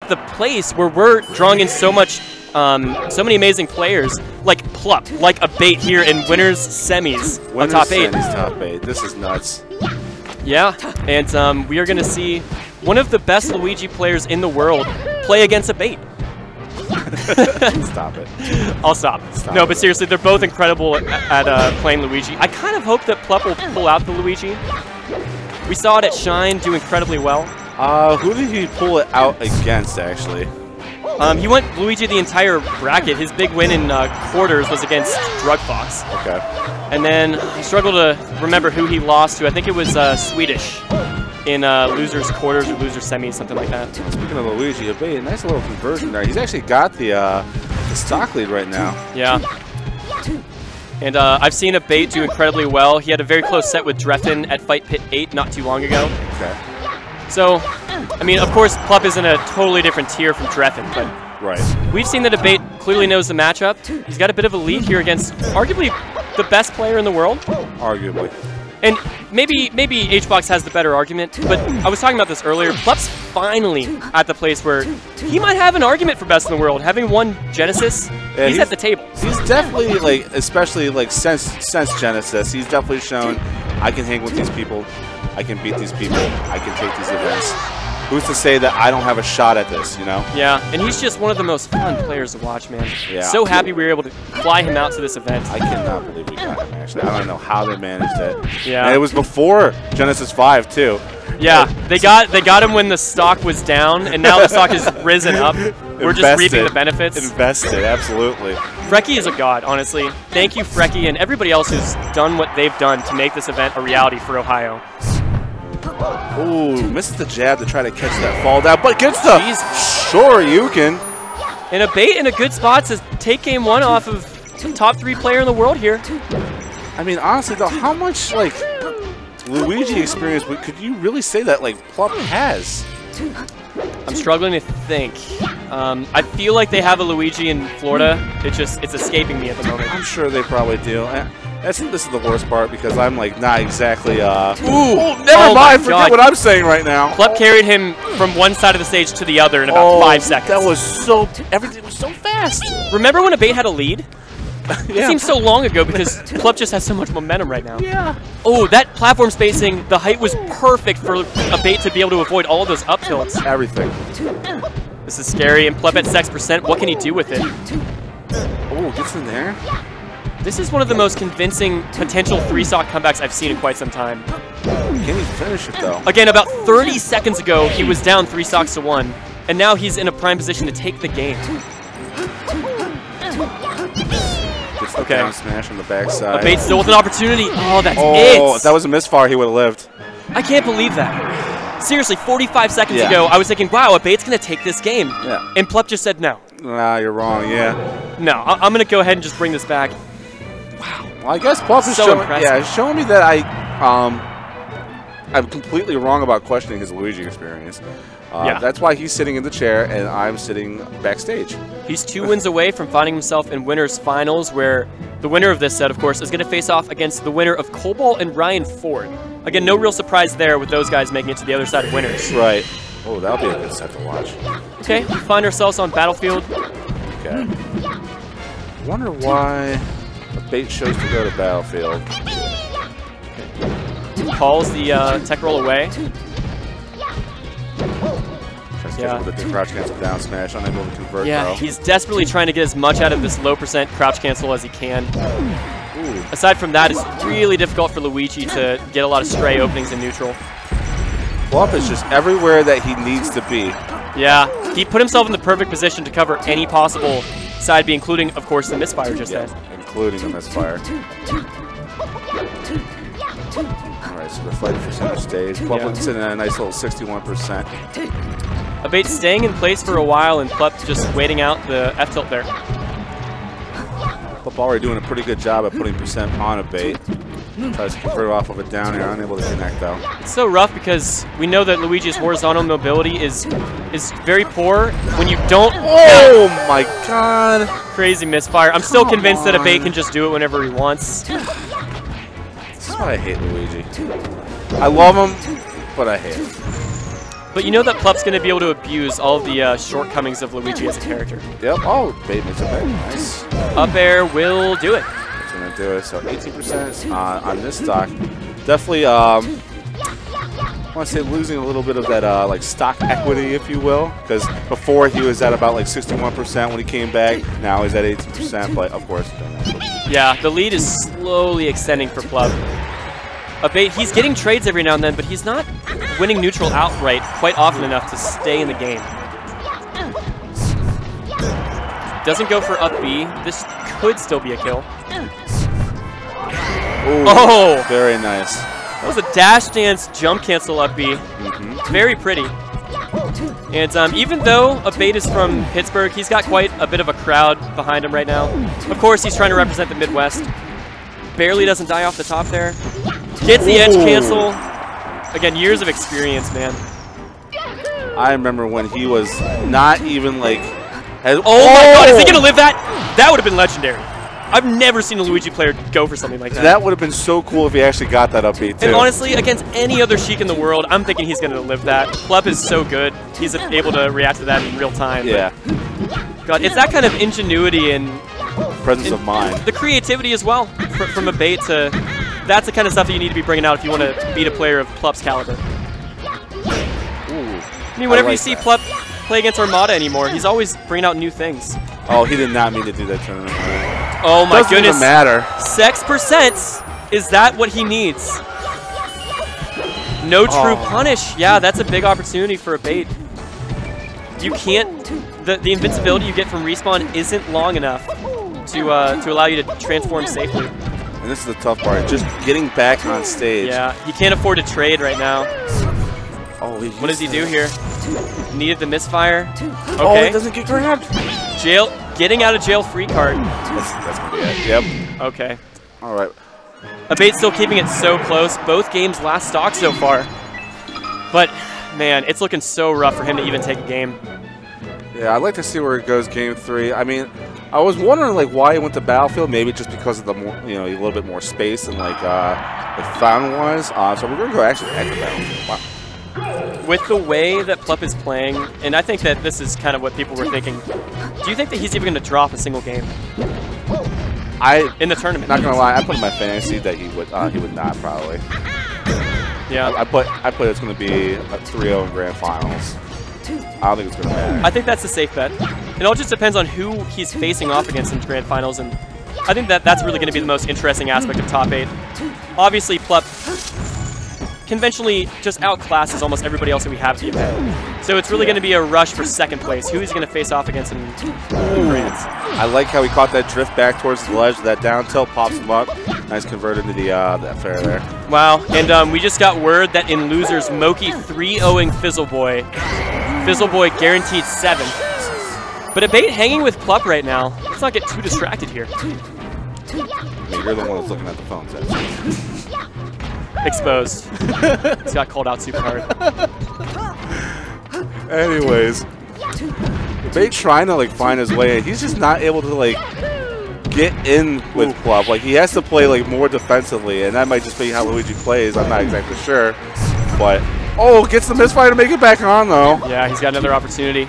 the place where we're drawing in so much, so many amazing players, like Plup, like Abate here in winners semis on top 8. Top 8. This is nuts. Yeah, and we are going to see one of the best Luigi players in the world play against Abate. Stop it. I'll stop. No, but seriously, they're both incredible at playing Luigi. I kind of hope that Plup will pull out the Luigi. We saw it at Shine do incredibly well. Who did he pull it out against, actually? He went Luigi the entire bracket. His big win in quarters was against Drug Fox. Okay. And then I struggle to remember who he lost to. I think it was Swedish in losers quarters or losers semis, something like that. Speaking of Luigi, Abate, nice little conversion there. He's actually got the stock lead right now. Yeah. And I've seen Abate do incredibly well. He had a very close set with Dreffen at Fight Pit 8 not too long ago. Okay. So, I mean, of course, Plup is in a totally different tier from Dreffen, but right. We've seen that Abate clearly knows the matchup. He's got a bit of a lead here against arguably the best player in the world. Arguably. And maybe HBox has the better argument, but I was talking about this earlier. Plup's finally at the place where he might have an argument for best in the world. Having won Genesis, yeah, he's at the table. He's definitely, like, especially like since Genesis, he's definitely shown I can hang with these people, I can beat these people, I can take these events. Who's to say that I don't have a shot at this, you know? Yeah, and he's just one of the most fun players to watch, man. Yeah. So happy we were able to fly him out to this event. I cannot believe we got him, actually. I don't know how they managed it. Yeah. And it was before Genesis 5, too. Yeah, they got him when the stock was down, and now the stock has risen up. We're just reaping the benefits. Invested, absolutely. Frecky is a god, honestly. Thank you, Frecky, and everybody else who's done what they've done to make this event a reality for Ohio. Ooh, misses the jab to try to catch that fall down, but gets the Shoryuken. And Abate in a good spot to take game 1 off of the top 3 player in the world here. I mean, honestly, though, how much, like, Luigi experience could you really say that, like, Plup has? I'm struggling to think. I feel like they have a Luigi in Florida. It's escaping me at the moment. I'm sure they probably do. This is the worst part because I'm like not exactly. Ooh! Never mind. Forget what I'm saying right now. Plup carried him from one side of the stage to the other in about 5 seconds. That was so. Everything was so fast. Remember when Abate had a lead? Yeah. It seems so long ago because Plup just has so much momentum right now. Yeah. Oh, that platform spacing, the height was perfect for Abate to be able to avoid all of those up tilts. Everything. This is scary, and Plup at 6%. What can he do with it? Oh, gets in there. This is one of the most convincing potential 3-stock comebacks I've seen in quite some time. Can he finish it, though? Again, about 30 seconds ago, he was down 3 stocks to 1, and now he's in a prime position to take the game. Gets the down smash on the backside. Abate still with an opportunity. Oh, that's it. Oh, if that was a misfire, he would have lived. I can't believe that. Seriously, 45 seconds ago, I was thinking, wow, Abate's going to take this game. Yeah. And Plup just said no. Nah, you're wrong, yeah. No, I'm going to go ahead and just bring this back. Wow. Well, I guess Plup is showing me that I'm completely wrong about questioning his Luigi experience. That's why he's sitting in the chair and I'm sitting backstage. He's 2 wins away from finding himself in winners finals, where the winner of this set, of course, is going to face off against the winner of Cobalt and Ryan Ford. Again, no real surprise there with those guys making it to the other side of winners. Right. Oh, that'll be a good set to watch. Okay, we find ourselves on Battlefield. Okay. Wonder why Abate chose to go to Battlefield. Calls the tech roll away. Yeah. With the crouch cancel down smash, unable to convert. Yeah, he's desperately trying to get as much out of this low percent crouch cancel as he can. Ooh. Aside from that, it's really difficult for Luigi to get a lot of stray openings in neutral. Plup is just everywhere that he needs to be. Yeah, he put himself in the perfect position to cover any possible side B, including, of course, the misfire just then. Including the misfire. Alright, so they're fighting for center stage. Plup sitting at a nice little 61%. Abate staying in place for a while, and Plup just waiting out the F-tilt there. Plup already doing a pretty good job at putting percent on Abate. Tries to convert off of it down here, unable to connect though. It's so rough because we know that Luigi's horizontal mobility is very poor when you don't. Oh my god! Crazy misfire. I'm still convinced that Abate can just do it whenever he wants. This is why I hate Luigi. I love him, but I hate him. But you know that Plup's going to be able to abuse all of the shortcomings of Luigi as a character. Yep. Oh, bait makes it back. Nice. Up air will do it. It's going to do it. So 18% on this stock. Definitely, I want to say losing a little bit of that like stock equity, if you will. Because before he was at about like 61% when he came back. Now he's at 18%. But of course. Yeah, the lead is slowly extending for Plup. Abate, he's getting trades every now and then, but he's not winning neutral outright quite often enough to stay in the game. Doesn't go for up B. This could still be a kill. Ooh, oh! Very nice. That was a dash dance jump cancel up B. Very pretty. And even though Abate is from Pittsburgh, he's got quite a bit of a crowd behind him right now. Of course, he's trying to represent the Midwest. Barely doesn't die off the top there. Gets the edge cancel. Again, years of experience, man. I remember when he was not even like... Oh my god, is he going to live that? That would have been legendary. I've never seen a Luigi player go for something like that. That would have been so cool if he actually got that up B, too. And honestly, against any other Sheik in the world, I'm thinking he's going to live that. Plup is so good. He's able to react to that in real time. Yeah. God, it's that kind of ingenuity and... presence of mind. The creativity as well, from Abate to... That's the kind of stuff that you need to be bringing out if you want to beat a player of Plup's caliber. Ooh, I mean, whenever you see Plup play against Armada anymore, he's always bringing out new things. Oh, he did not mean to do that tournament. Oh my goodness. Doesn't even matter. Sex percents. Is that what he needs? No true punish. Yeah, that's a big opportunity for Abate. You can't... The invincibility you get from respawn isn't long enough to allow you to transform safely. And this is the tough part, just getting back on stage. Yeah, he can't afford to trade right now. Oh, what does he do here? Needed the misfire. Okay. Oh, he doesn't get grabbed. Getting out of jail free card. That's gonna be it. Yep. Okay. All right. Abate still keeping it so close. Both games last stock so far. But, man, it's looking so rough for him to even take a game. Yeah, I'd like to see where it goes game 3. I mean, I was wondering like why he went to Battlefield. Maybe just because of the more, a little bit more space than like Fountain was. So we're gonna go actually back to Battlefield. Wow. With the way that Plup is playing, and I think that this is kind of what people were thinking. Do you think that he's even going to drop a single game? In the tournament. Not gonna lie, I put in my fantasy that he would not probably. Yeah. I put it's gonna be a 3-0 in Grand Finals. I don't think it's gonna matter. I think that's a safe bet. It all just depends on who he's facing off against in Grand Finals, and I think that's really going to be the most interesting aspect of Top 8. Obviously, Plup conventionally just outclasses almost everybody else that we have at the event. So it's really going to be a rush for second place. Who is going to face off against in Grands? I like how he caught that drift back towards the ledge. That down tilt pops him up. Nice converted to the fair there. Wow, and we just got word that in losers, Moki 3-0ing Fizzleboy. Fizzleboy guaranteed 7th. But Abate hanging with Plup right now. Let's not get too distracted here. I mean, you're the one that's looking at the phone, so. Exposed. He's got called out super hard. Anyways, Abate trying to like find his way. He's just not able to like get in with Plup. Like he has to play like more defensively, and that might just be how Luigi plays. I'm not exactly sure, but gets the misfire to make it back on though. Yeah, he's got another opportunity.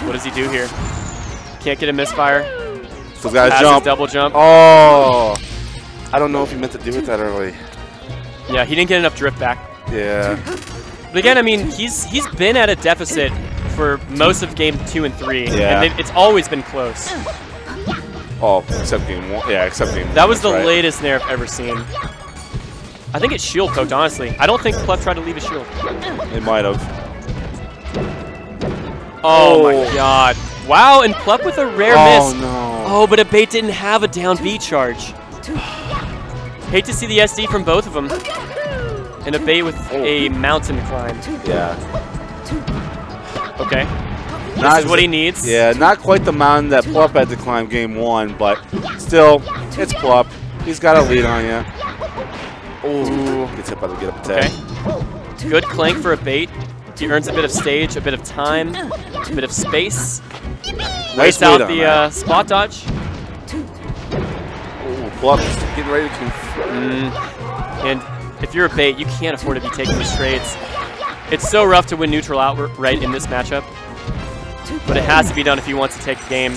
What does he do here? Can't get a misfire. So he's got to jump. Double jump. Oh, I don't know if he meant to do it that early. Yeah, he didn't get enough drift back. Yeah. But again, I mean, he's been at a deficit for most of game 2 and 3. Yeah. And it's always been close. Oh, except game 1. Yeah, except game 1. That was the latest Nair I've ever seen. I think it's shield poked, honestly. I don't think Plup tried to leave a shield. They might have. Oh my god. Wow, and Plup with a rare miss. Oh no. Oh, but Abate didn't have a down B charge. Hate to see the SD from both of them. And Abate with a mountain climb. Yeah. Okay. This is what he needs. Yeah, not quite the mountain that Plup had to climb game 1, but still, it's Plup. He's got a lead on you. Oh, gets hit by the get up attack. Okay. Good clank for Abate. He earns a bit of stage, a bit of time, a bit of space. Waits out the spot dodge. Oh, Plup getting ready to And if you're Abate, you can't afford to be taking the straights. It's so rough to win neutral outright in this matchup, but it has to be done if he wants to take the game.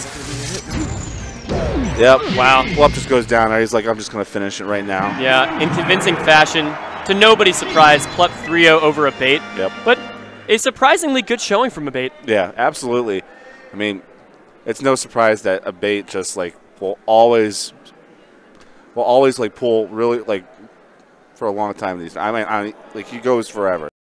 Yep. Wow. Plup just goes down there. He's like, I'm just going to finish it right now. Yeah, in convincing fashion. To nobody's surprise, Plup 3-0 over Abate. Yep. But a surprisingly good showing from Abate. Yeah, absolutely. I mean, it's no surprise that Abate just like will always like pull really like for a long time. I mean, like he goes forever.